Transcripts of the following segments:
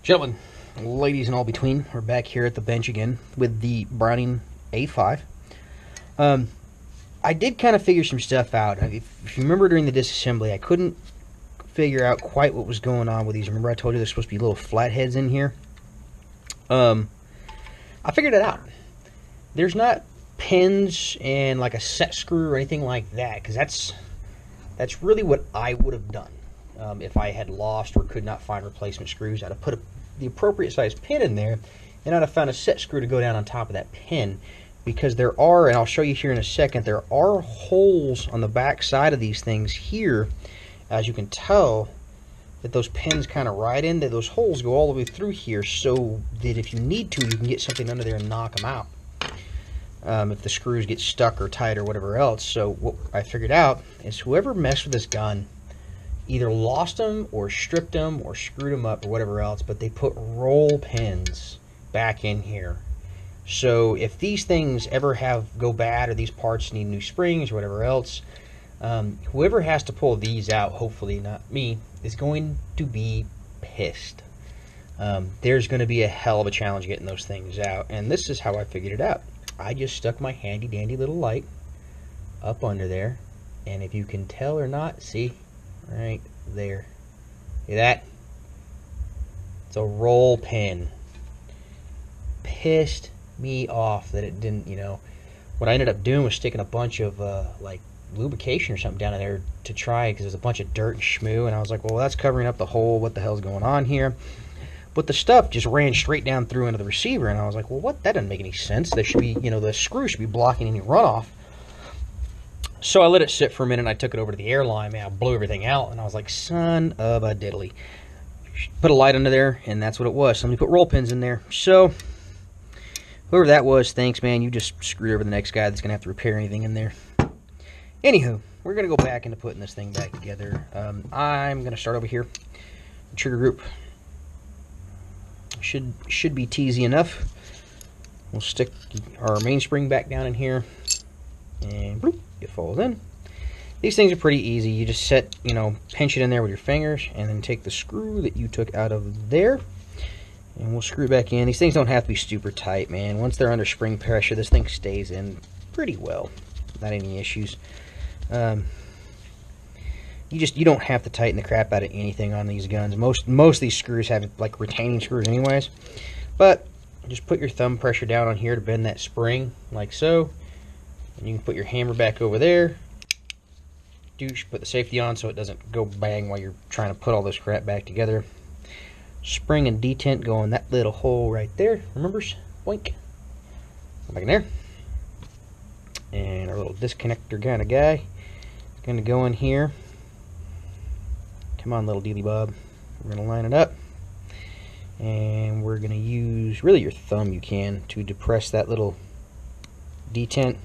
Gentlemen, ladies and all between, we're back here at the bench again with the Browning A5. I did kind of figure some stuff out. If you remember during the disassembly, I couldn't figure out quite what was going on with these. Remember I told you there's supposed to be little flatheads in here? I figured it out. There's not pins and like a set screw or anything like that, because that's really what I would have done. If I had lost or could not find replacement screws, I'd have put the appropriate size pin in there, and I'd have found a set screw to go down on top of that pin, because there are, and I'll show you here in a second, there are holes on the back side of these things here, as you can tell, that those pins kind of ride in. Those holes go all the way through here, so that if you need to, you can get something under there and knock them out. If the screws get stuck or tight or whatever else. So what I figured out is whoever messed with this gun either lost them or stripped them or screwed them up or whatever else, but they put roll pins back in here. So if these things ever go bad, or these parts need new springs or whatever else, whoever has to pull these out, hopefully not me, is going to be pissed. There's going to be a hell of a challenge getting those things out, and this is how I figured it out. I just stuck my handy dandy little light up under there, and if you can tell or not, see right there, see that? It's a roll pin. Pissed me off that it didn't, what I ended up doing was sticking a bunch of like lubrication or something down in there to try, because there's a bunch of dirt and schmoo, and I was like, well, that's covering up the hole, what the hell's going on here? But the stuff just ran straight down through into the receiver, and I was like, well, what? That doesn't make any sense. There should be, the screw should be blocking any runoff. So I let it sit for a minute, and I took it over to the airline, man, I blew everything out, and I was like, son of a diddly. Put a light under there, and that's what it was. Somebody put roll pins in there. So whoever that was, thanks, man. You just screwed over the next guy that's going to have to repair anything in there. Anywho, we're going to go back into putting this thing back together. I'm going to start over here. The trigger group should be teasy enough. We'll stick our mainspring back down in here, and bloop, it falls in. These things are pretty easy. You just set, pinch it in there with your fingers, and then take the screw that you took out of there, and we'll screw it back in. These things don't have to be super tight, man. Once they're under spring pressure, this thing stays in pretty well. Not any issues. You don't have to tighten the crap out of anything on these guns. Most of these screws have like retaining screws anyways. But just put your thumb pressure down on here to bend that spring like so. And you can put your hammer back over there. Douche, put the safety on so it doesn't go bang while you're trying to put all this crap back together. Spring and detent go in that little hole right there. Remember? Boink. Go back in there. And our little disconnector kind of guy is going to go in here. Come on, little dealy bob. We're going to line it up. And we're going to use, really your thumb you can, to depress that little detent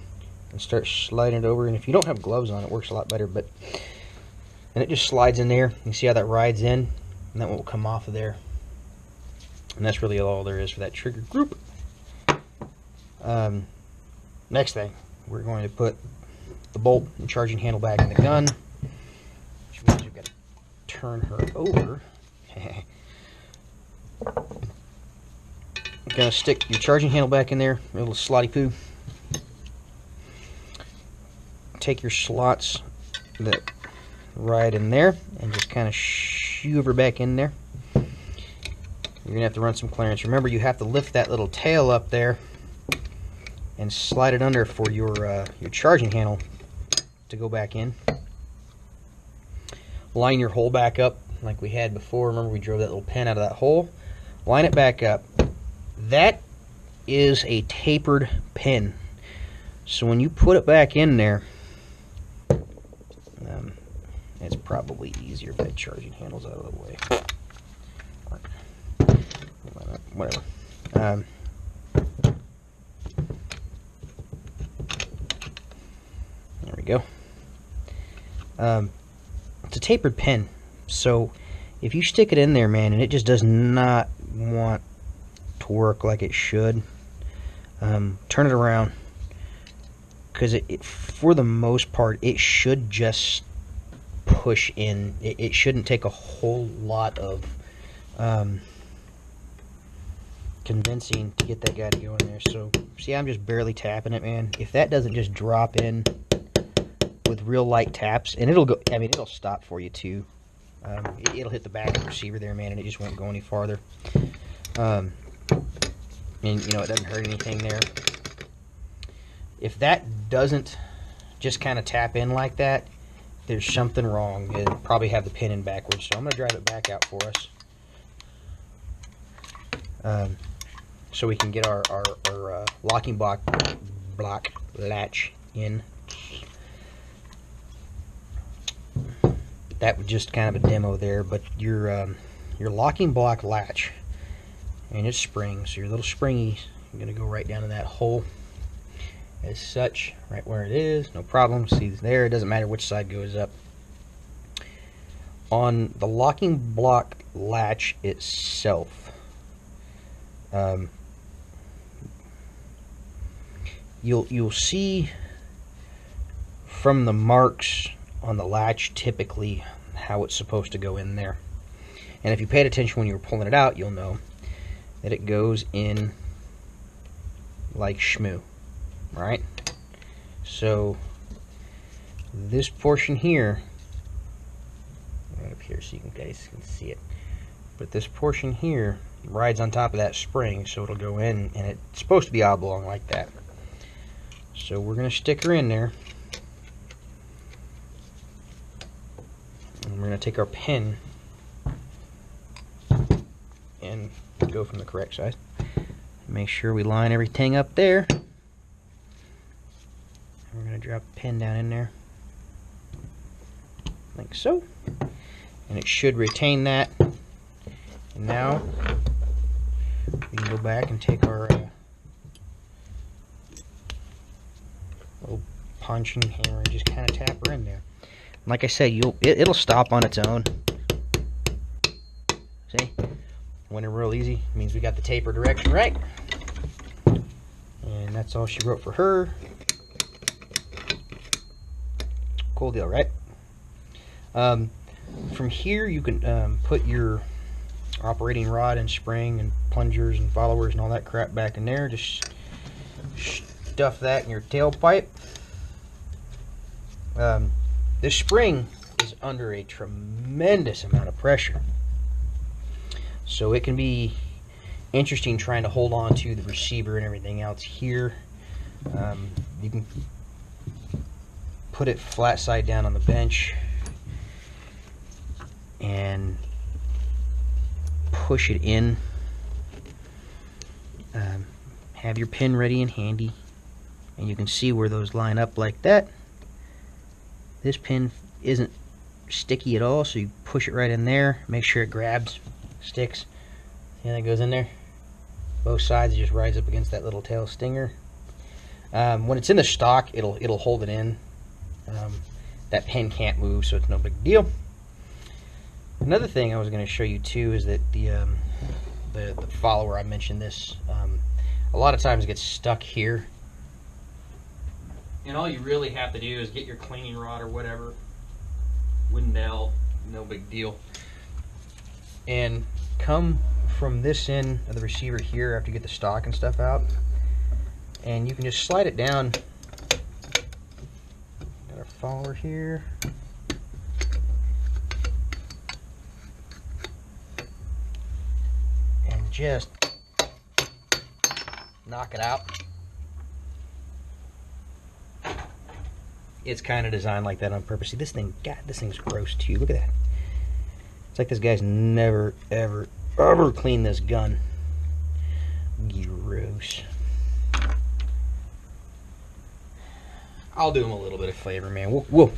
and start sliding it over. And if you don't have gloves on, it works a lot better. And it just slides in there. You see how that rides in? And that one will come off of there. And that's really all there is for that trigger group. Next thing, we're going to put the bolt and charging handle back in the gun, which means you've got to turn her over. You're going to stick your charging handle back in there, a little slotty poo. Take your slots that ride in there and just kind of shove her back in there. You're going to have to run some clearance. Remember, you have to lift that little tail up there and slide it under for your charging handle to go back in. Line your hole back up like we had before. Remember, we drove that little pin out of that hole. Line it back up. That is a tapered pin. So when you put it back in there, it's probably easier if that charging handle's out of the way. Whatever. There we go. It's a tapered pin, so if you stick it in there, man, and it just does not want to work like it should, turn it around, because it for the most part it should just push in. It shouldn't take a whole lot of convincing to get that guy to go in there. So see, I'm just barely tapping it, man. If that doesn't just drop in with real light taps, and it'll go, I mean, it'll stop for you too. It'll hit the back of the receiver there, man, and it just won't go any farther. And you know, it doesn't hurt anything there. If that doesn't just kind of tap in like that, there's something wrong. It'll probably have the pin in backwards. So I'm going to drive it back out for us, so we can get our locking block latch in. That was just kind of a demo there, but your locking block latch and its springs, your little springies, you're going to go right down in that hole as such, right where it is, no problem. See there, it doesn't matter which side goes up. On the locking block latch itself, you'll see from the marks on the latch typically how it's supposed to go in there. And if you paid attention when you were pulling it out, you'll know that it goes in like shmoo, right? So this portion here, right up here so you guys can see it, but this portion here rides on top of that spring, so it'll go in, and it's supposed to be oblong like that. So we're going to stick her in there. And we're going to take our pin and go from the correct side. Make sure we line everything up there. We're going to drop the pin down in there, like so. And it should retain that. And now we can go back and take our little punching hammer and just kind of tap her in there. Like I said, it'll stop on its own. See? Went in real easy. It means we got the taper direction right. And that's all she wrote for her. Cool deal, right? From here, you can put your operating rod and spring and plungers and followers and all that crap back in there. Just stuff that in your tailpipe. This spring is under a tremendous amount of pressure, so it can be interesting trying to hold on to the receiver and everything else here. You can put it flat side down on the bench and push it in. Have your pin ready and handy, and you can see where those line up like that. This pin isn't sticky at all, so you push it right in there. Make sure it grabs, sticks. See how that goes in there? Both sides, it just rides up against that little tail stinger. When it's in the stock, it'll hold it in. That pin can't move, so it's no big deal. Another thing I was going to show you too is that the follower, I mentioned this, a lot of times gets stuck here. And all you really have to do is get your cleaning rod or whatever, Windell, no big deal, and come from this end of the receiver here after you get the stock and stuff out, and you can just slide it down. Got our follower here. And just knock it out. It's kind of designed like that on purpose. See, this thing, God, this thing's gross too. Look at that. It's like this guy's never, ever, ever cleaned this gun. Gross. I'll do him a little bit of flavor, man. We'll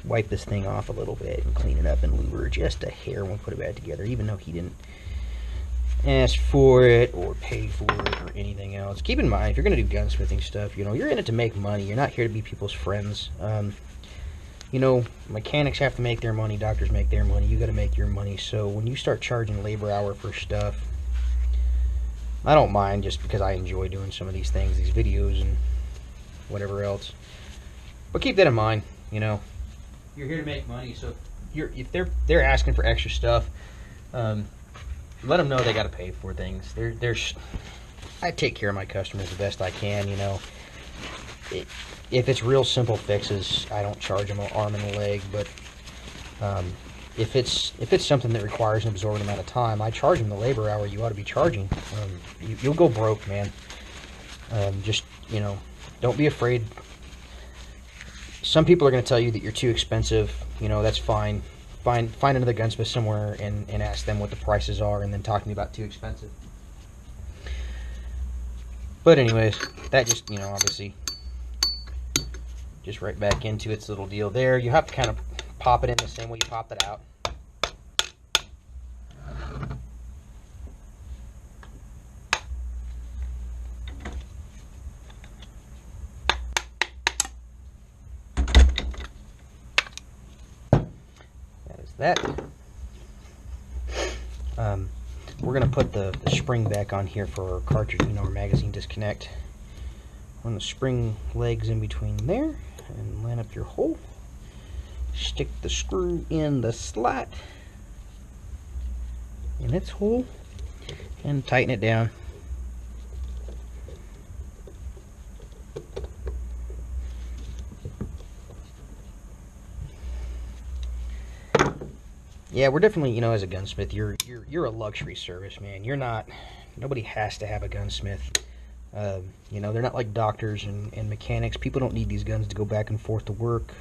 wipe this thing off a little bit and clean it up and lube her just a hair when we put it back together, even though he didn't ask for it or pay for it or anything else. Keep in mind, if you're going to do gunsmithing stuff, you know, you're in it to make money. You're not here to be people's friends. You know, mechanics have to make their money, doctors make their money, you got to make your money. So when you start charging labor hour for stuff, I don't mind, just because I enjoy doing some of these things, these videos and whatever else. But keep that in mind, you know, you're here to make money. So if they're asking for extra stuff, let them know they got to pay for things. There's I take care of my customers the best I can, you know. If it's real simple fixes, I don't charge them an arm and a leg, but if it's something that requires an absorbent amount of time, I charge them the labor hour you ought to be charging. You'll go broke, man. Just, you know, don't be afraid. Some people are going to tell you that you're too expensive. You know, that's fine. Find another gunsmith somewhere and ask them what the prices are, and then talk to me about too expensive. But anyways, that just, you know, obviously just right back into its little deal there. You have to kind of pop it in the same way you popped it out. That is that. We're going to put the spring back on here for our cartridge, you know, our magazine disconnect. Run the spring legs in between there and line up your hole. Stick the screw in the slot in its hole and tighten it down. Yeah, we're definitely, you know, as a gunsmith, you're a luxury service, man. You're not, nobody has to have a gunsmith. You know, they're not like doctors and mechanics. People don't need these guns to go back and forth to work.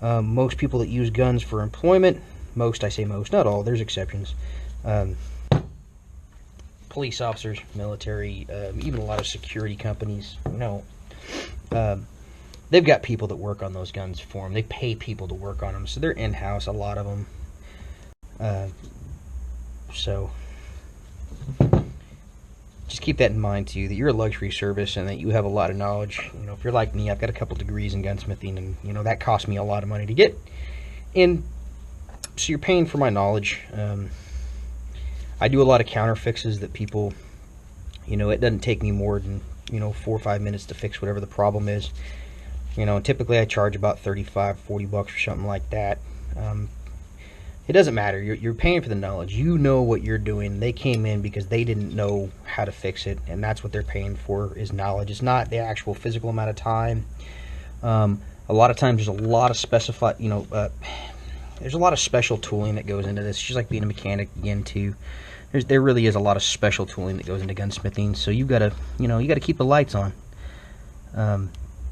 Most people that use guns for employment, most, I say most, not all, there's exceptions. Police officers, military, even a lot of security companies, you know, they've got people that work on those guns for them. They pay people to work on them, so they're in-house, a lot of them. So just keep that in mind too, that you're a luxury service and that you have a lot of knowledge. You know, if you're like me, I've got a couple degrees in gunsmithing, and you know that cost me a lot of money to get. And so you're paying for my knowledge. I do a lot of counter fixes that people, you know, it doesn't take me more than, you know, 4 or 5 minutes to fix whatever the problem is. You know, typically I charge about $35, $40 or something like that. It doesn't matter. You're paying for the knowledge. You know what you're doing. They came in because they didn't know how to fix it, and that's what they're paying for, is knowledge. It's not the actual physical amount of time. A lot of times there's a lot of specified, you know, there's a lot of special tooling that goes into this. It's just like being a mechanic again too. There really is a lot of special tooling that goes into gunsmithing. So you gotta, you know, you gotta keep the lights on.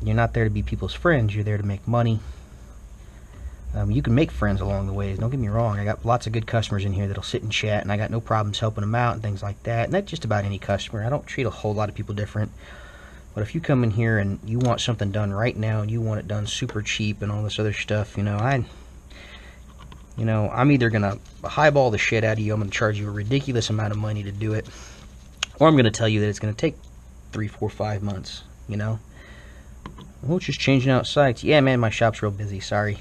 You're not there to be people's friends. You're there to make money. You can make friends along the way. Don't get me wrong. I got lots of good customers in here that'll sit and chat, and I got no problems helping them out and things like that. And that's just about any customer. I don't treat a whole lot of people different. But if you come in here and you want something done right now and you want it done super cheap and all this other stuff, you know, I'm either gonna highball the shit out of you. I'm gonna charge you a ridiculous amount of money to do it, or I'm gonna tell you that it's gonna take 3, 4, 5 months. You know, well, it's just changing out sights. Yeah, man, my shop's real busy. Sorry.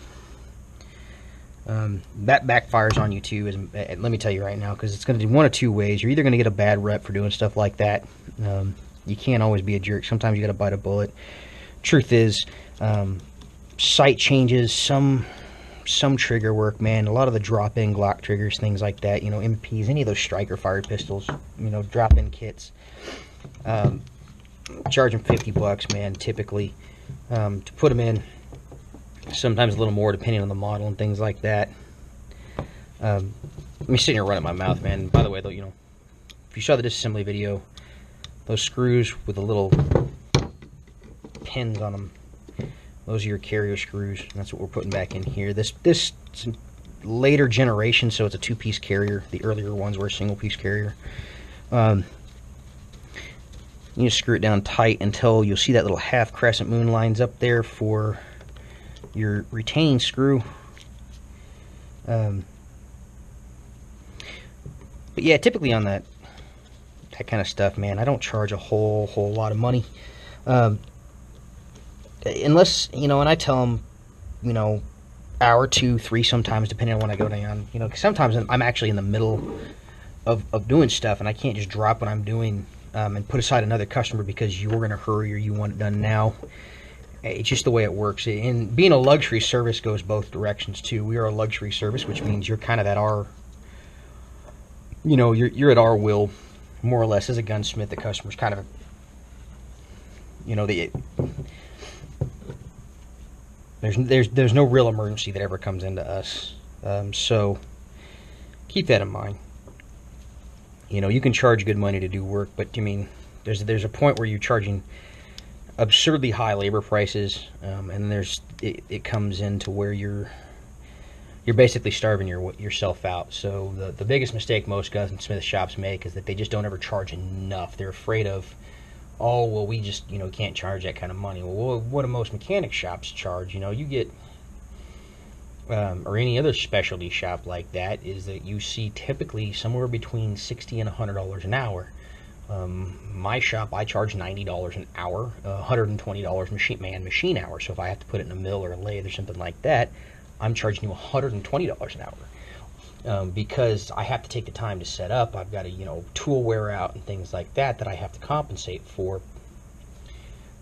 That backfires on you too, let me tell you right now, because it's going to do one of two ways. You're either going to get a bad rep for doing stuff like that. You can't always be a jerk. Sometimes you got to bite a bullet. Truth is, sight changes, some trigger work, man. A lot of the drop-in Glock triggers, things like that. You know, MPs, any of those striker fired pistols. You know, drop-in kits. Charge them $50, man. Typically, to put them in. Sometimes a little more depending on the model and things like that. Let me sit here running my mouth, man. By the way, though, you know, if you saw the disassembly video, those screws with the little pins on them, those are your carrier screws. And that's what we're putting back in here. This is later generation, so it's a 2-piece carrier. The earlier ones were a single-piece carrier. You just screw it down tight until you'll see that little half crescent moon lines up there for your retaining screw. But yeah, typically on that kind of stuff, man, I don't charge a whole lot of money, unless, you know, and I tell them, you know, hour, 2, 3 sometimes, depending on when I go down. You know, 'cause sometimes I'm actually in the middle of doing stuff, and I can't just drop what I'm doing and put aside another customer because you're in a hurry or you want it done now. It's just the way it works. And being a luxury service goes both directions too. We are a luxury service, which means you're kind of at our you know, you're at our will, more or less, as a gunsmith. The customer's kind of, you know, there's no real emergency that ever comes into us. So keep that in mind. You know, you can charge good money to do work, but I mean, there's a point where you're charging absurdly high labor prices, and it comes into where you're basically starving yourself out. So the biggest mistake most gunsmith shops make is that they just don't ever charge enough. They're afraid of, oh, well, we just, you know, can't charge that kind of money. Well, what do most mechanic shops charge? You know, you get, or any other specialty shop like that, is that you see typically somewhere between $60 and $100 an hour. My shop, I charge $90 an hour, $120 machine hour. So if I have to put it in a mill or a lathe or something like that, I'm charging you $120 an hour, because I have to take the time to set up. I've got to, you know, tool wear out and things like that I have to compensate for,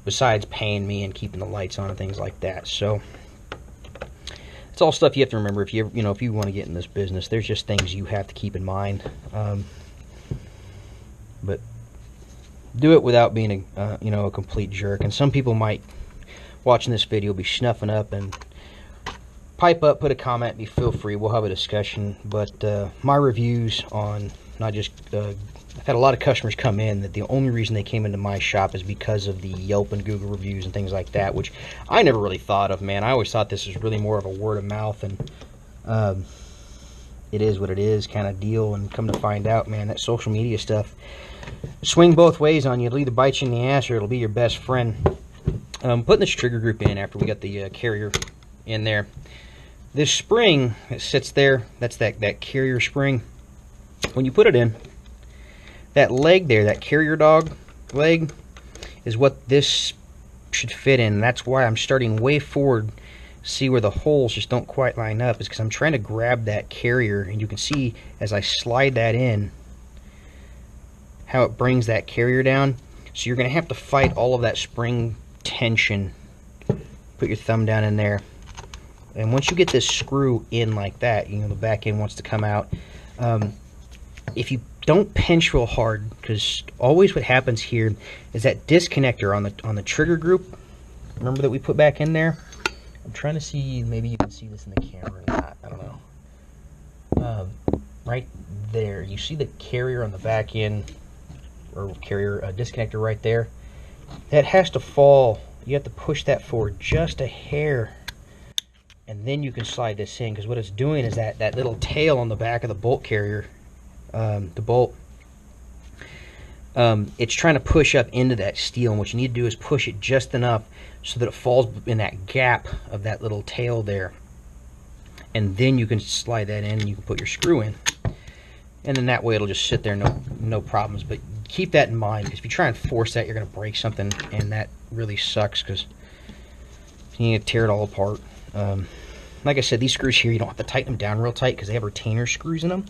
besides paying me and keeping the lights on and things like that. So it's all stuff you have to remember if you want to get in this business. There's just things you have to keep in mind, but do it without being a complete jerk. And some people might, watching this video, be snuffing up and pipe up, put a comment, feel free, we'll have a discussion. But my reviews on, not just, I've had a lot of customers come in that the only reason they came into my shop is because of the Yelp and Google reviews and things like that, which I never really thought of, man. I always thought this was really more of a word of mouth, and it is what it is kind of deal. And come to find out, man, that social media stuff swing both ways on you. It'll either bite you in the ass or it'll be your best friend. Putting this trigger group in after we got the carrier in there. This spring that sits there, that's that carrier spring. When you put it in, that leg there, that carrier dog leg, is what this should fit in. That's why I'm starting way forward. See where the holes just don't quite line up, is because I'm trying to grab that carrier, and you can see as I slide that in how it brings that carrier down. So you're going to have to fight all of that spring tension. Put your thumb down in there. And once you get this screw in like that, you know, the back end wants to come out. If you don't pinch real hard, because always what happens here is that disconnector on the trigger group, remember, that we put back in there? I'm trying to see, maybe you can see this in the camera or not, I don't know. Right there, you see the carrier on the back end, or carrier disconnector right there? That has to fall. You have to push that forward just a hair, and then you can slide this in, because what it's doing is that little tail on the back of the bolt carrier, the bolt, it's trying to push up into that steel, and what you need to do is push it just enough so that it falls in that gap of that little tail there, and then you can slide that in and you can put your screw in, and then that way it'll just sit there, no problems. But keep that in mind, because if you try and force that, you're going to break something, and that really sucks, because you need to tear it all apart. Like I said, these screws here, you don't have to tighten them down real tight because they have retainer screws in them.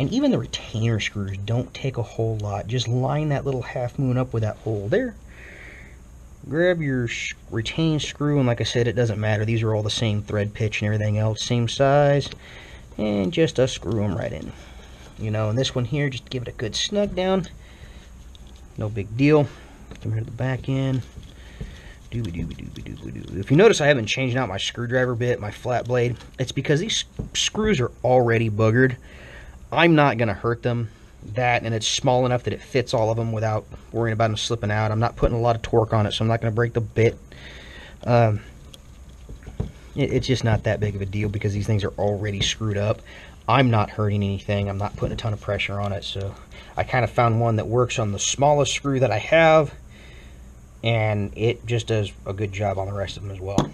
And even the retainer screws don't take a whole lot. Just line that little half moon up with that hole there. Grab your retained screw, and like I said, it doesn't matter. These are all the same thread pitch and everything else, same size. And just screw them right in. You know, and this one here, just give it a good snug down. No big deal. Come here to the back end. If you notice, I haven't changed out my screwdriver bit, my flat blade. It's because these screws are already boogered. I'm not going to hurt them. And it's small enough that it fits all of them without worrying about them slipping out. I'm not putting a lot of torque on it, so I'm not going to break the bit. It's just not that big of a deal because these things are already screwed up. I'm not hurting anything. I'm not putting a ton of pressure on it. So I kind of found one that works on the smallest screw that I have, and it just does a good job on the rest of them as well.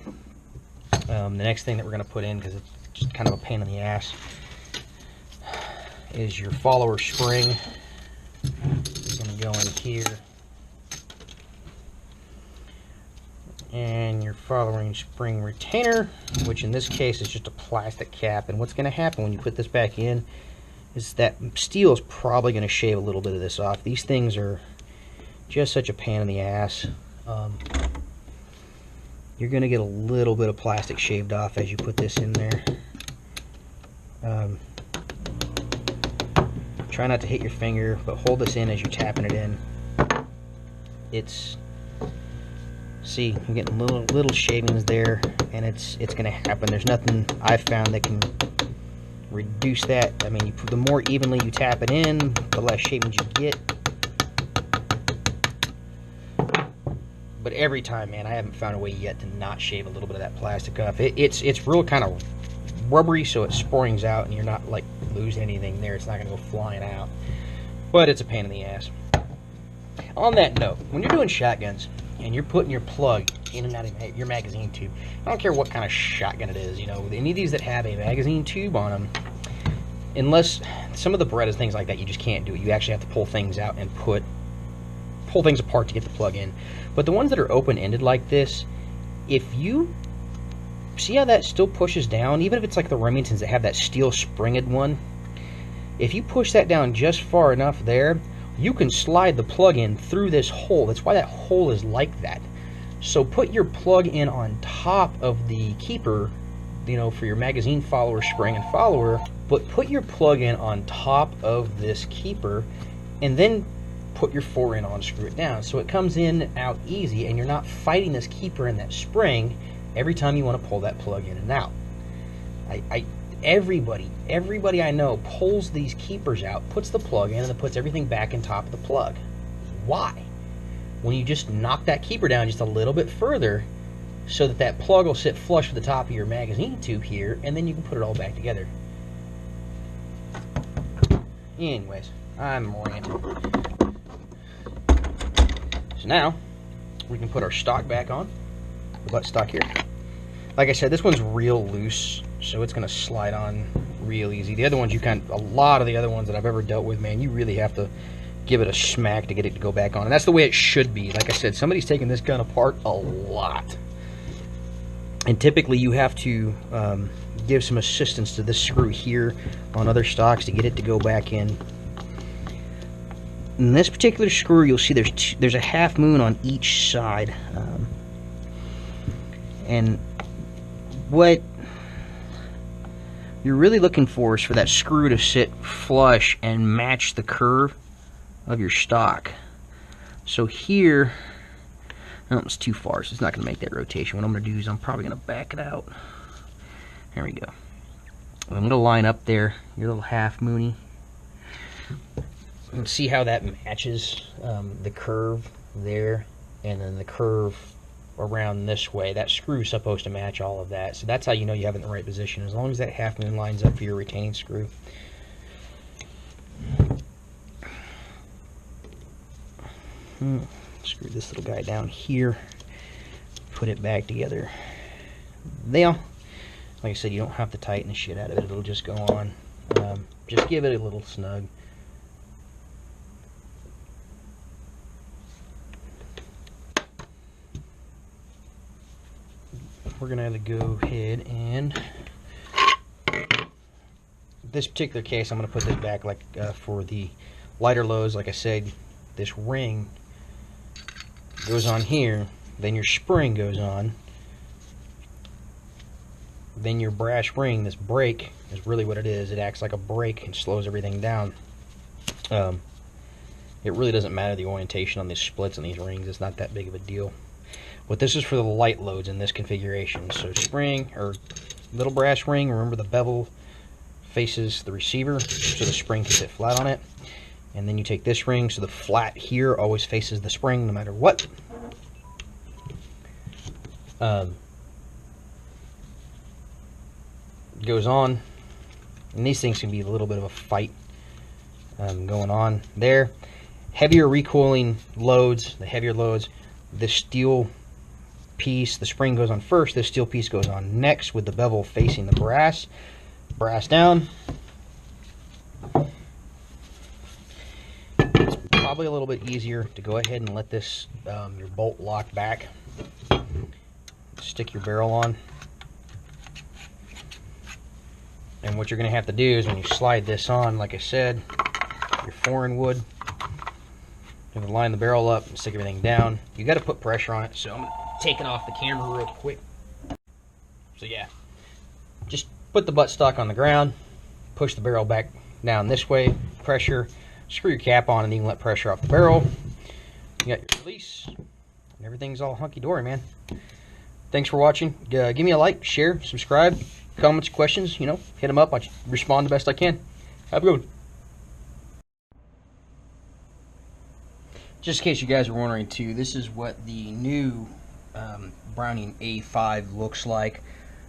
The next thing that we're going to put in, because it's just kind of a pain in the ass, is your follower spring. It's going to go in here. And your following spring retainer, which in this case is just a plastic cap. And what's going to happen when you put this back in is that steel is probably going to shave a little bit of this off. These things are just such a pain in the ass. You're going to get a little bit of plastic shaved off as you put this in there. Try Try not to hit your finger, but hold this in as you're tapping it in. See, you're getting little shavings there, and it's going to happen. There's nothing I've found that can reduce that. I mean, the more evenly you tap it in, the less shavings you get. But every time, man, I haven't found a way yet to not shave a little bit of that plastic off. It's real kind of rubbery, so it springs out, and you're not like losing anything there. It's not going to go flying out, but it's a pain in the ass. On that note, when you're doing shotguns and you're putting your plug in and out of your magazine tube, I don't care what kind of shotgun it is, you know, any of these that have a magazine tube on them, unless some of the Berettas, things like that, you just can't do it. You actually have to pull things out and pull things apart to get the plug in. But the ones that are open-ended like this, if you see how that still pushes down, even if it's like the Remingtons that have that steel springed one, if you push that down just far enough there, you can slide the plug in through this hole. That's why that hole is like that. So put your plug in on top of the keeper, you know, for your magazine follower, spring and follower, but put your plug in on top of this keeper, and then put your 4 in on, screw it down, so it comes in out easy, and you're not fighting this keeper and that spring every time you want to pull that plug in and out. Everybody I know pulls these keepers out, puts the plug in, and then puts everything back in top of the plug. Why? When you just knock that keeper down just a little bit further, so that that plug will sit flush with the top of your magazine tube here, and then you can put it all back together. Anyways, I'm ranting. So now, we can put our stock back on, the butt stock here. Like I said, this one's real loose, so it's going to slide on real easy. The other ones, a lot of the other ones that I've ever dealt with, man, you really have to give it a smack to get it to go back on. And that's the way it should be. Like I said, somebody's taken this gun apart a lot. And typically you have to give some assistance to this screw here on other stocks to get it to go back in. In this particular screw, you'll see there's a half moon on each side. And what you're really looking for is for that screw to sit flush and match the curve of your stock. So here, no, it's too far, so it's not going to make that rotation. What I'm going to do is I'm probably going to back it out. There we go. I'm going to line up there, your little half moony. And see how that matches the curve there, and then the curve around this way. That screw's supposed to match all of that. So that's how you know you have it in the right position, as long as that half moon lines up for your retaining screw. Screw this little guy down here, put it back together. Now, like I said, you don't have to tighten the shit out of it. It'll just go on. Just give it a little snug. We're going to have to go ahead and, this particular case, I'm going to put this back like for the lighter loads. Like I said, this ring goes on here, then your spring goes on, then your brass ring, this brake is really what it is. It acts like a brake and slows everything down. It really doesn't matter the orientation on these splits and these rings. It's not that big of a deal. But this is for the light loads in this configuration. So spring, or little brass ring, remember the bevel faces the receiver, so the spring can sit flat on it. And then you take this ring, so the flat here always faces the spring no matter what. Goes on, and these things can be a little bit of a fight going on there. Heavier recoiling loads, the heavier loads, the steel piece, the spring goes on first, this steel piece goes on next with the bevel facing the brass. Brass down. It's probably a little bit easier to go ahead and let this your bolt lock back. Stick your barrel on. And what you're going to have to do is when you slide this on, like I said, your 4-in wood, you're going to line the barrel up and stick everything down. You got to put pressure on it, so I'm taking off the camera real quick. So yeah, just put the butt stock on the ground, push the barrel back down this way, pressure, screw your cap on, and you can let pressure off the barrel. You got your release, and everything's all hunky-dory, man. Thanks for watching. Give me a like, share, subscribe, comments, questions, hit them up. I respond the best I can. Have a good one. Just in case you guys are wondering too, this is what the new Browning A5 looks like.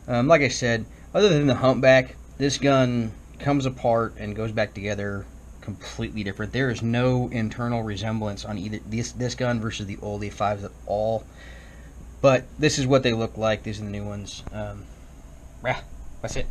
Like I said, other than the humpback, this gun comes apart and goes back together completely different. There is no internal resemblance on either this gun versus the old A5s at all. But this is what they look like. These are the new ones. Yeah, that's it.